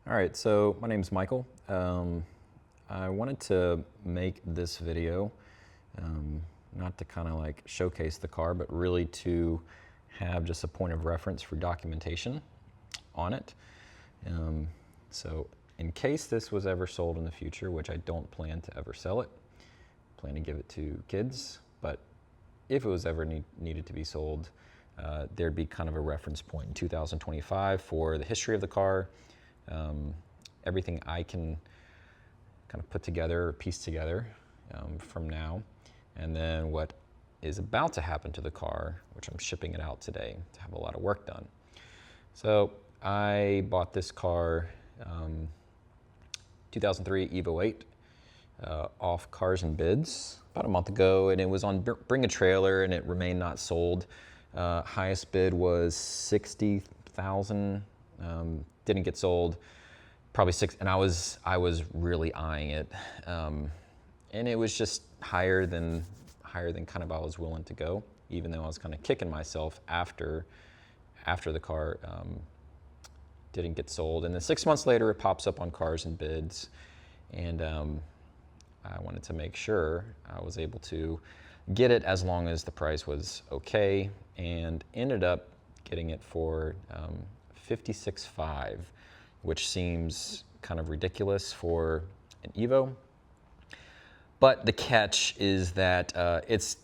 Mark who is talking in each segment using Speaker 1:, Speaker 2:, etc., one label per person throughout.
Speaker 1: All right, so my name's Michael. I wanted to make this video, not to kind of like showcase the car, but really to have just a point of reference for documentation on it. So in case this was ever sold in the future, which I don't plan to ever sell it, plan to give it to kids, but if it was ever needed to be sold, there'd be kind of a reference point in 2025 for the history of the car, everything I can kind of put together or piece together from now, and then what is about to happen to the car, which I'm shipping it out today to have a lot of work done. So I bought this car 2003 Evo 8 off Cars and Bids about a month ago, and it was on Bring a Trailer, and it remained not sold. Highest bid was $60,000. Didn't get sold. Probably six, and I was really eyeing it, and it was just higher than kind of I was willing to go, even though I was kind of kicking myself after the car didn't get sold. And then 6 months later, it pops up on Cars and Bids, and I wanted to make sure I was able to get it as long as the price was okay, and ended up getting it for $56,500, which seems kind of ridiculous for an Evo. But the catch is that it's,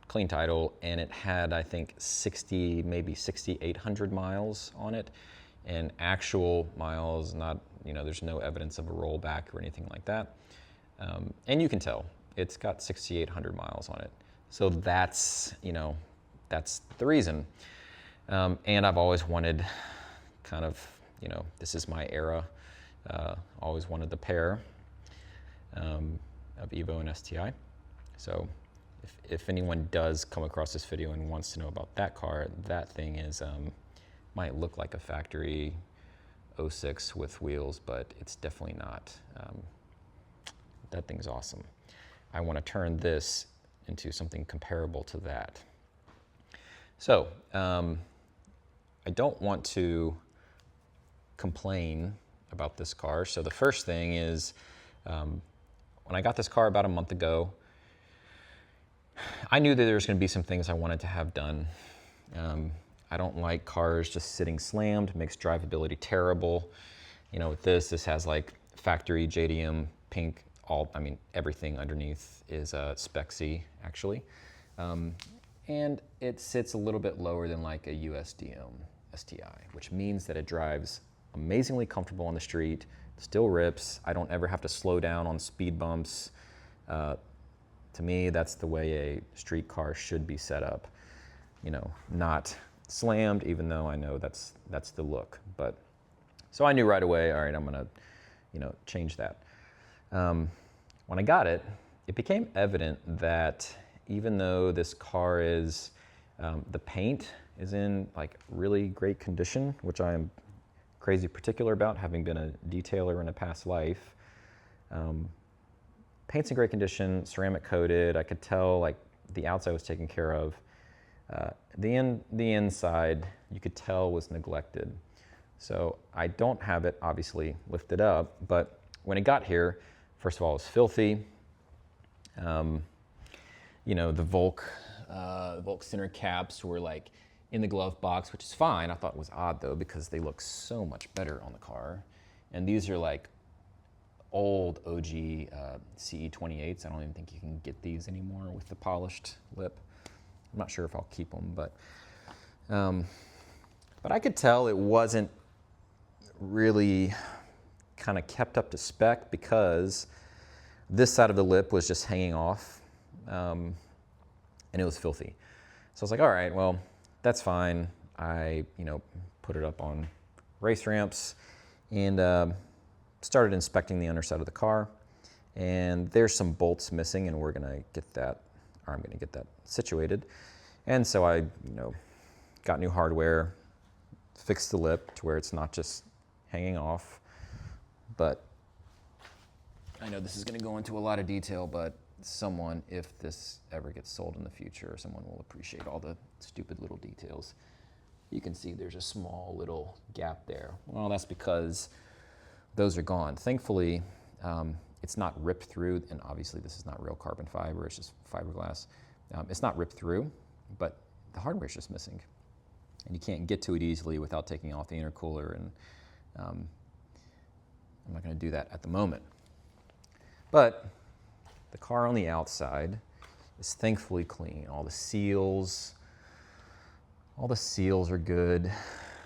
Speaker 1: clean title, and it had, I think, 60, maybe 6,800 miles on it, and actual miles, not, there's no evidence of a rollback or anything like that. And you can tell it's got 6,800 miles on it. So that's, that's the reason. And I've always wanted kind of, this is my era. Always wanted the pair of Evo and STI. So if anyone does come across this video and wants to know about that car, that thing is, might look like a factory 06 with wheels, but it's definitely not. That thing's awesome. I want to turn this into something comparable to that. So I don't want to complain about this car. So the first thing is, when I got this car about a month ago, I knew that there was going to be some things I wanted to have done. I don't like cars just sitting slammed, makes drivability terrible. With this has like factory JDM pink, everything underneath is Spec-C actually. And it sits a little bit lower than like a USDM STI, which means that it drives amazingly comfortable on the street, still rips. I don't ever have to slow down on speed bumps. To me, that's the way a street car should be set up. Not slammed, even though I know that's the look. But so I knew right away, all right, I'm gonna, change that. When I got it, it became evident that even though this car is, the paint is in like really great condition, which I am crazy particular about, having been a detailer in a past life. Paint's in great condition, ceramic coated. I could tell like the outside was taken care of. The inside, you could tell, was neglected. So I don't have it obviously lifted up, but when it got here, first of all, it was filthy. The Volk center caps were like in the glove box, which is fine. I thought it was odd though, because they look so much better on the car. And these are like old OG CE28s. I don't even think you can get these anymore with the polished lip. I'm not sure if I'll keep them, but I could tell it wasn't really kind of kept up to spec, because this side of the lip was just hanging off, and it was filthy. So I was like, all right, well, that's fine. I, put it up on race ramps and started inspecting the underside of the car. And there's some bolts missing, and I'm gonna get that situated. And so I, got new hardware, fixed the lip to where it's not just hanging off. But I know this is going to go into a lot of detail, but someone, if this ever gets sold in the future, someone will appreciate all the stupid little details. You can see there's a small little gap there. Well, that's because those are gone. Thankfully, it's not ripped through, and obviously this is not real carbon fiber, it's just fiberglass. It's not ripped through, but the hardware's just missing. And you can't get to it easily without taking off the intercooler, and I'm not gonna do that at the moment. But the car on the outside is thankfully clean. All the seals are good.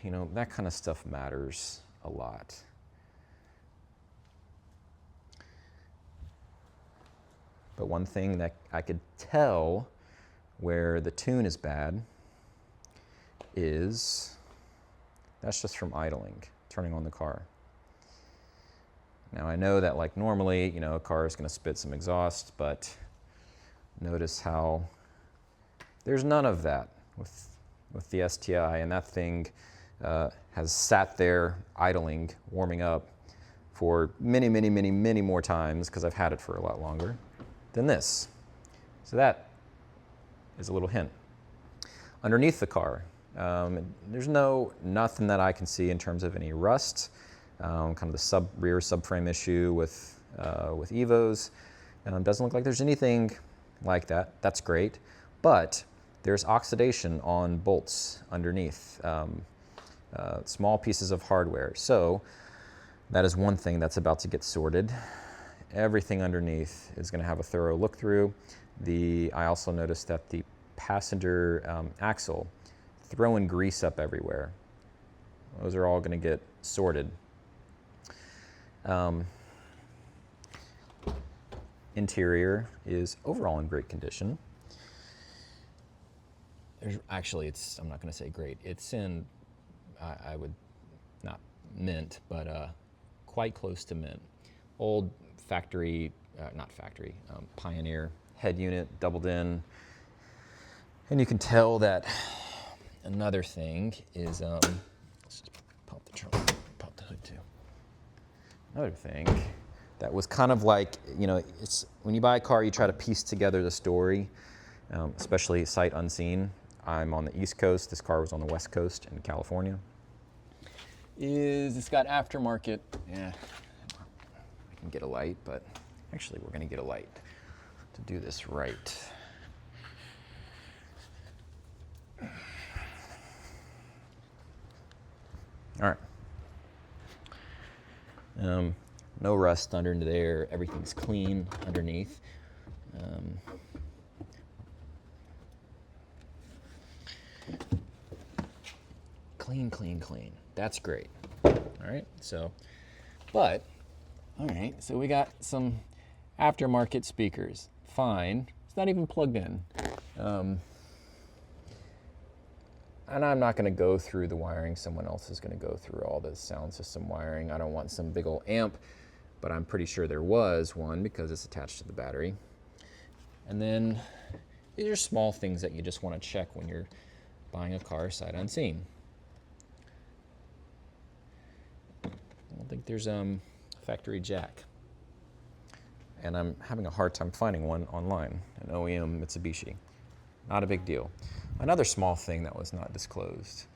Speaker 1: You know, that kind of stuff matters a lot. But one thing that I could tell where the tune is bad is that's just from idling, turning on the car. Now I know that like normally, you know, a car is going to spit some exhaust, but notice how there's none of that with the STI, and that thing has sat there idling, warming up for many, many, many, many more times because I've had it for a lot longer than this. So that is a little hint. Underneath the car, there's nothing that I can see in terms of any rust, kind of the rear subframe issue with Evos. Doesn't look like there's anything like that. That's great, but there's oxidation on bolts underneath, small pieces of hardware. So that is one thing that's about to get sorted. Everything underneath is going to have a thorough look through. I also noticed that the passenger axle throwing grease up everywhere. Those are all going to get sorted. Interior is overall in great condition. Actually, I'm not going to say great. It's in, I would not mint, but quite close to mint. Old factory, not factory, Pioneer head unit, doubled in. And you can tell that another thing is, let's just pop the trunk, pop the hood too. Another thing that was kind of like, you know, it's when you buy a car, you try to piece together the story, especially sight unseen. I'm on the East Coast. This car was on the West Coast in California. It's got aftermarket. Yeah, I can get a light, but actually we're gonna get a light to do this right. All right. No rust under there. Everything's clean underneath. Clean, clean, clean. That's great. All right. So we got some aftermarket speakers. Fine. It's not even plugged in. And I'm not going to go through the wiring. Someone else is going to go through all the sound system wiring. I don't want some big old amp, but I'm pretty sure there was one because it's attached to the battery. And then these are small things that you just want to check when you're buying a car sight unseen. I don't think there's a factory jack. And I'm having a hard time finding one online, an OEM Mitsubishi. Not a big deal. Another small thing that was not disclosed.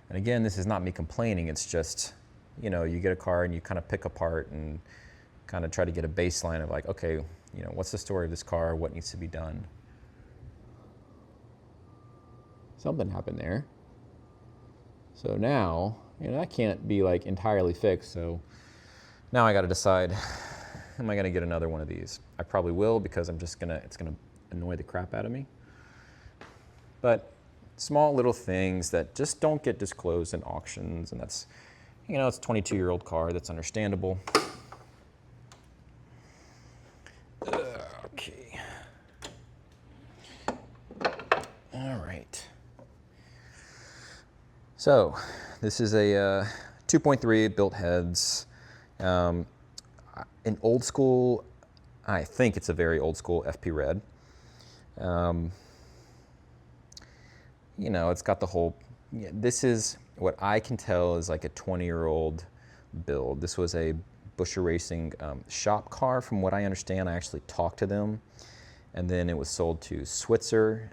Speaker 1: And again, this is not me complaining, it's just, you know, you get a car and you kind of pick apart and kind of try to get a baseline of like, okay, you know, what's the story of this car? What needs to be done? Something happened there. So now, you know, that can't be like entirely fixed. So now I got to decide, am I going to get another one of these? I probably will because it's going to annoy the crap out of me. But small little things that just don't get disclosed in auctions, and that's, you know, it's a 22-year-old car, that's understandable. Okay. All right. So this is a 2.3 built heads. An old school, I think it's a very old school FP Red. You know, it's got the whole, this is what I can tell is like a 20-year-old build. This was a Buescher Racing shop car from what I understand. I actually talked to them, and then it was sold to Switzer.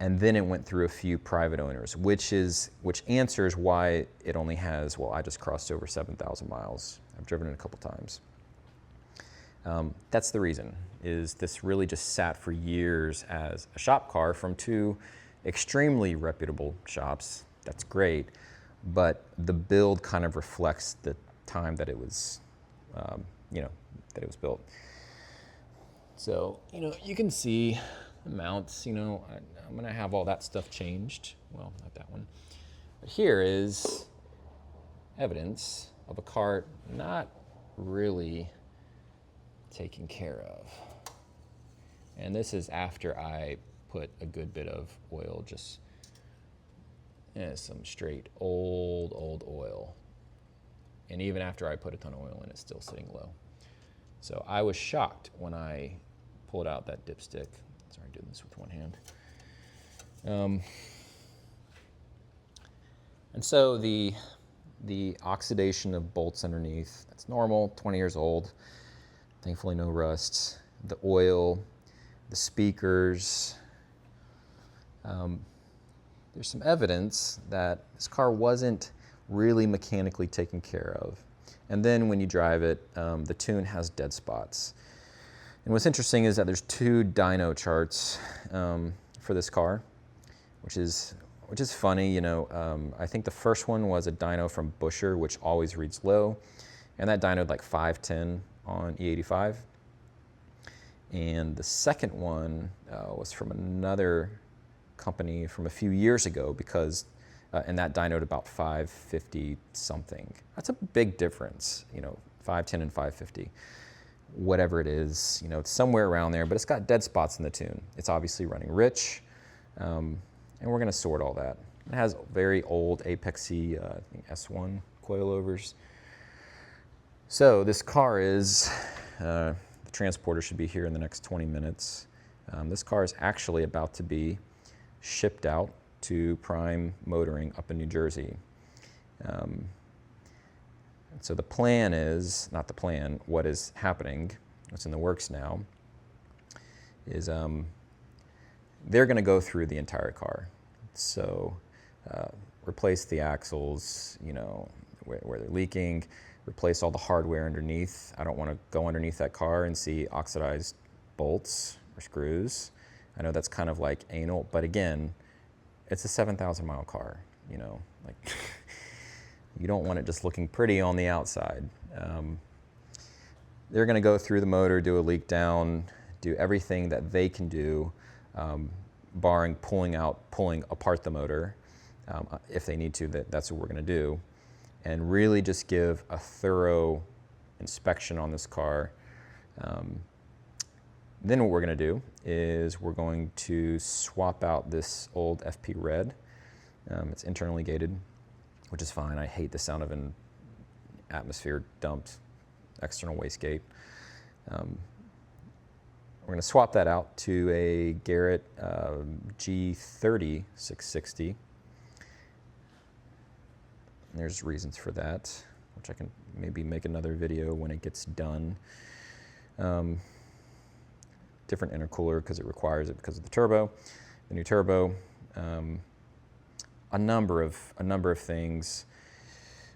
Speaker 1: And then it went through a few private owners, which answers why it only has, well, I just crossed over 7,000 miles. I've driven it a couple times. That's the reason, is this really just sat for years as a shop car from two extremely reputable shops. That's great, but the build kind of reflects the time that it was, that it was built. So, you can see the mounts, I'm gonna have all that stuff changed. Well, not that one. But here is evidence of a car not really taken care of. And this is after I put a good bit of oil, just some straight old oil. And even after I put a ton of oil in, it's still sitting low. So I was shocked when I pulled out that dipstick. Sorry, I'm doing this with one hand. And so the oxidation of bolts underneath, that's normal, 20 years old. Thankfully no rust. The oil, the speakers. There's some evidence that this car wasn't really mechanically taken care of. And then when you drive it, the tune has dead spots. And what's interesting is that there's two dyno charts for this car, which is funny. I think the first one was a dyno from Busher, which always reads low, and that dynoed like 510 on E85. And the second one was from another company from a few years ago, because and that dynoed about 550 something. That's a big difference, 510 and 550. Whatever it is, it's somewhere around there, but it's got dead spots in the tune. It's obviously running rich, and we're gonna sort all that. It has very old Apexy I think S1 coilovers. So this car is, the transporter should be here in the next 20 minutes. This car is actually about to be shipped out to Prime Motoring up in New Jersey. So the plan is, not the plan, what is happening, what's in the works now, is they're gonna go through the entire car. So replace the axles, where they're leaking, replace all the hardware underneath. I don't wanna go underneath that car and see oxidized bolts or screws. I know that's kind of like anal, but again, it's a 7,000 mile car, you don't want it just looking pretty on the outside. They're gonna go through the motor, do a leak down, do everything that they can do, barring pulling apart the motor. If they need to, that's what we're gonna do. And really just give a thorough inspection on this car. Then what we're gonna do is we're going to swap out this old FP Red. It's internally gated, which is fine. I hate the sound of an atmosphere dumped external wastegate. We're gonna swap that out to a Garrett G30 660. And there's reasons for that, which I can maybe make another video when it gets done. Different intercooler because it requires it because of the turbo, the new turbo. A number of things.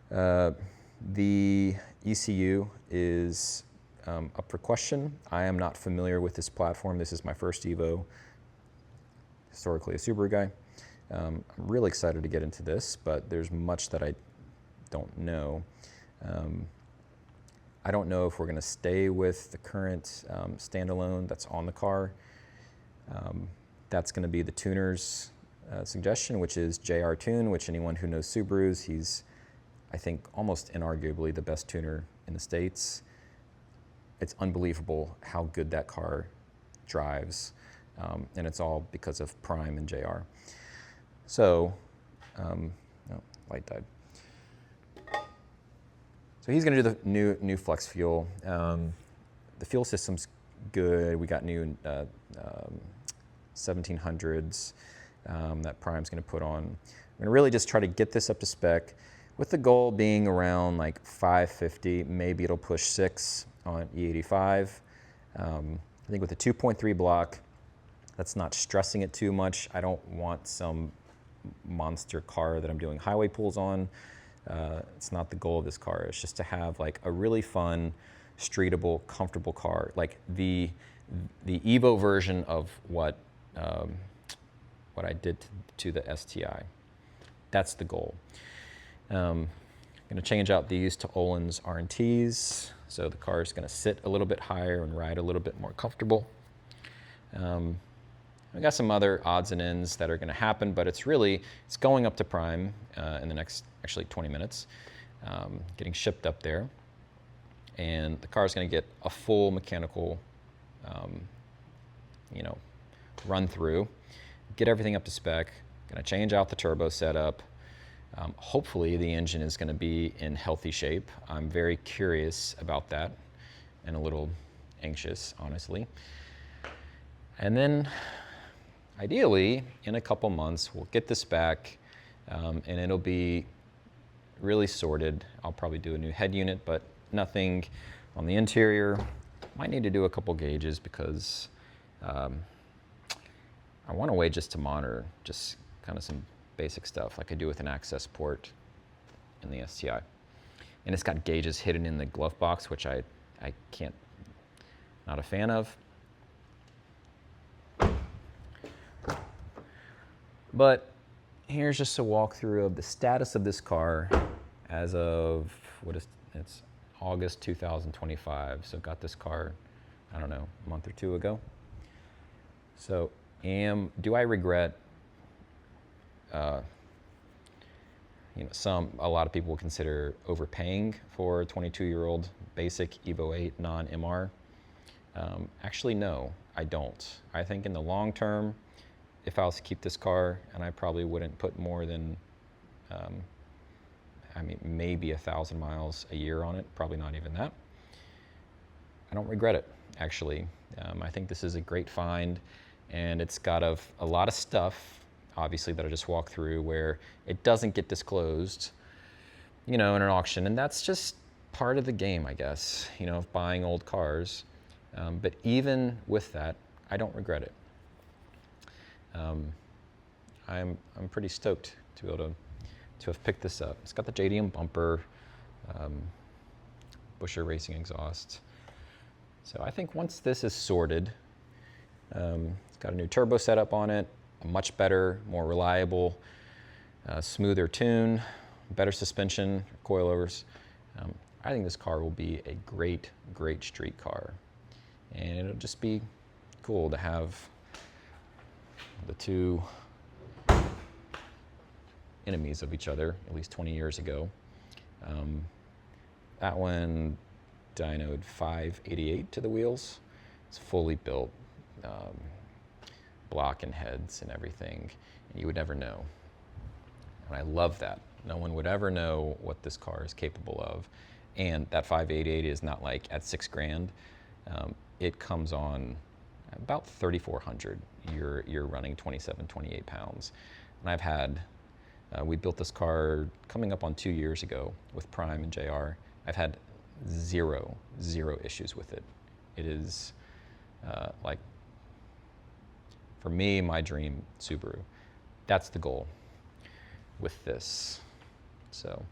Speaker 1: The ECU is up for question. I am not familiar with this platform. This is my first Evo. Historically a Subaru guy. I'm really excited to get into this, but there's much that I don't know. I don't know if we're going to stay with the current standalone that's on the car. That's going to be the tuner's suggestion, which is JR Tune, which anyone who knows Subarus, he's, I think, almost inarguably the best tuner in the States. It's unbelievable how good that car drives, and it's all because of Prime and JR. So, light died. So he's going to do the new flex fuel. The fuel system's good. We got new 1700s that Prime's going to put on. We're going to really just try to get this up to spec, with the goal being around like 550. Maybe it'll push 6 on E85. I think with the 2.3 block, That's not stressing it too much. I don't want some monster car that I'm doing highway pulls on. It's not the goal of this car. It's just to have like a really fun, streetable, comfortable car, like the Evo version of what I did to the STI. That's the goal. I'm going to change out these to Öhlins R&Ts, so the car is going to sit a little bit higher and ride a little bit more comfortable. I got some other odds and ends that are going to happen, but it's going up to Prime in the next actually 20 minutes, getting shipped up there, and the car is going to get a full mechanical, run through, get everything up to spec. Going to change out the turbo setup. Hopefully the engine is going to be in healthy shape. I'm very curious about that and a little anxious, honestly. And then ideally, in a couple months, we'll get this back and it'll be really sorted. I'll probably do a new head unit, but nothing on the interior. Might need to do a couple gauges because I want a way just to monitor just kind of some basic stuff like I do with an access port in the STI. And it's got gauges hidden in the glove box, which I can't, not a fan of. But here's just a walkthrough of the status of this car as of, it's August 2025. So got this car, I don't know, a month or two ago. So do I regret, a lot of people will consider overpaying for a 22-year-old basic Evo 8 non-MR. Actually, no, I don't. I think in the long term, if I was to keep this car, and I probably wouldn't put more than, maybe 1,000 miles a year on it, probably not even that. I don't regret it, actually. I think this is a great find, and it's got a lot of stuff, obviously, that I just walked through where it doesn't get disclosed, in an auction, and that's just part of the game, I guess, of buying old cars. But even with that, I don't regret it. I'm pretty stoked to be able to have picked this up. It's got the JDM bumper, Busher Racing exhaust. So I think once this is sorted, it's got a new turbo setup on it, a much better, more reliable, smoother tune, better suspension, coilovers. I think this car will be a great, great street car. And it'll just be cool to have the two enemies of each other, at least 20 years ago. That one dynoed 588 to the wheels. It's fully built, block and heads and everything, and you would never know. And I love that. No one would ever know what this car is capable of. And that 588 is not like at $6,000. It comes on about 3,400. You're running 27, 28 pounds. And I've had, we built this car coming up on 2 years ago with Prime and JR. I've had zero issues with it. It is like, for me, my dream Subaru. That's the goal with this. So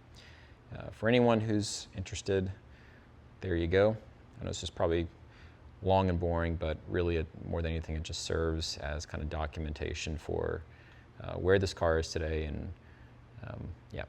Speaker 1: for anyone who's interested, there you go. I know this is probably long and boring, but really more than anything, it just serves as kind of documentation for where this car is today. And yeah,